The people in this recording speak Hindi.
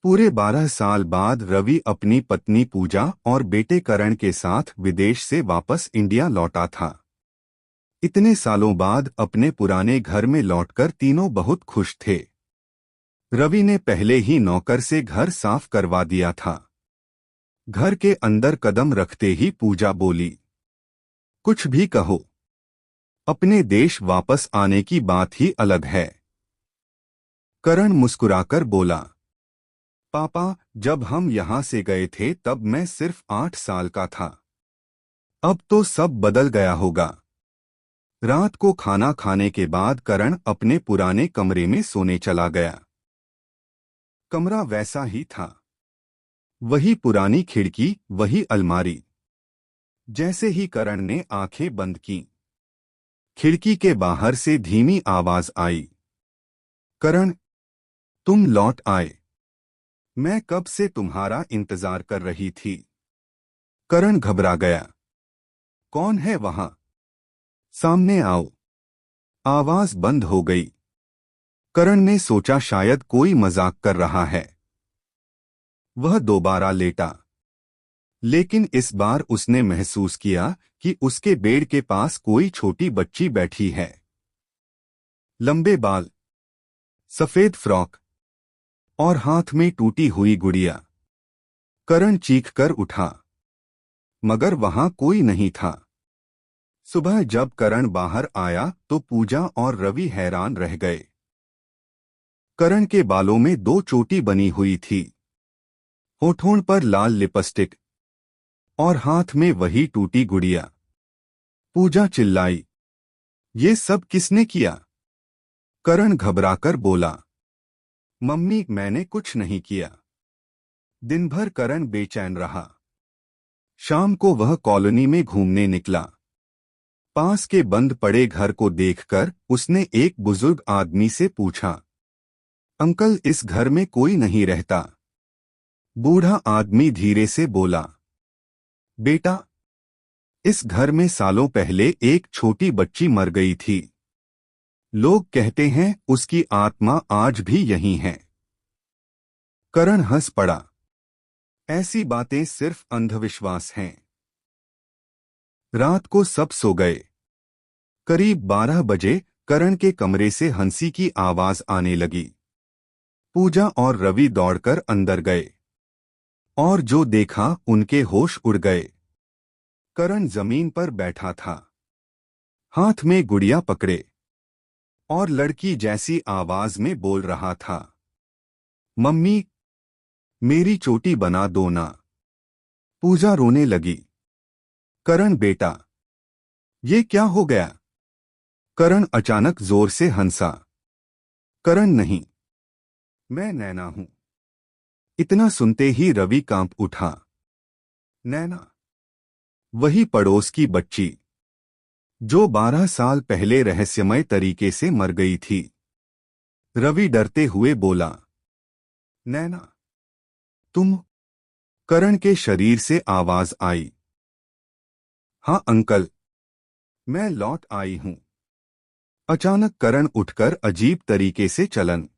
पूरे 12 साल बाद रवि अपनी पत्नी पूजा और बेटे करण के साथ विदेश से वापस इंडिया लौटा था। इतने सालों बाद अपने पुराने घर में लौटकर तीनों बहुत खुश थे। रवि ने पहले ही नौकर से घर साफ करवा दिया था। घर के अंदर कदम रखते ही पूजा बोली, कुछ भी कहो, अपने देश वापस आने की बात ही अलग है। करण मुस्कुराकर बोला, पापा, जब हम यहाँ से गए थे तब मैं सिर्फ 8 साल का था। अब तो सब बदल गया होगा। रात को खाना खाने के बाद करण अपने पुराने कमरे में सोने चला गया। कमरा वैसा ही था, वही पुरानी खिड़की, वही अलमारी। जैसे ही करण ने आंखें बंद की, खिड़की के बाहर से धीमी आवाज आई, करण, तुम लौट आए। मैं कब से तुम्हारा इंतजार कर रही थी। करण घबरा गया। कौन है वहां? सामने आओ। आवाज बंद हो गई। करण ने सोचा शायद कोई मजाक कर रहा है। वह दोबारा लेटा, लेकिन इस बार उसने महसूस किया कि उसके बेड के पास कोई छोटी बच्ची बैठी है। लंबे बाल, सफेद फ्रॉक और हाथ में टूटी हुई गुड़िया। करण चीखकर उठा, मगर वहां कोई नहीं था। सुबह जब करण बाहर आया तो पूजा और रवि हैरान रह गए। करण के बालों में 2 चोटी बनी हुई थी, होठों पर लाल लिपस्टिक और हाथ में वही टूटी गुड़िया। पूजा चिल्लाई, ये सब किसने किया? करण घबराकर बोला, मम्मी, मैंने कुछ नहीं किया। दिन भर करण बेचैन रहा। शाम को वह कॉलोनी में घूमने निकला। पास के बंद पड़े घर को देखकर उसने एक बुजुर्ग आदमी से पूछा, अंकल, इस घर में कोई नहीं रहता? बूढ़ा आदमी धीरे से बोला, बेटा, इस घर में सालों पहले एक छोटी बच्ची मर गई थी। लोग कहते हैं उसकी आत्मा आज भी यहीं है। करण हंस पड़ा। ऐसी बातें सिर्फ अंधविश्वास हैं। रात को सब सो गए। करीब 12 बजे करण के कमरे से हंसी की आवाज आने लगी। पूजा और रवि दौड़कर अंदर गए और जो देखा उनके होश उड़ गए। करण जमीन पर बैठा था, हाथ में गुड़िया पकड़े, और लड़की जैसी आवाज में बोल रहा था, मम्मी, मेरी चोटी बना दो ना। पूजा रोने लगी, करण बेटा, ये क्या हो गया? करण अचानक जोर से हंसा, करण नहीं, मैं नैना हूं। इतना सुनते ही रवि कांप उठा। नैना? वही पड़ोस की बच्ची जो 12 साल पहले रहस्यमय तरीके से मर गई थी। रवि डरते हुए बोला, नैना, तुम? करण के शरीर से आवाज आई, हाँ अंकल, मैं लौट आई हूं। अचानक करण उठकर अजीब तरीके से चलन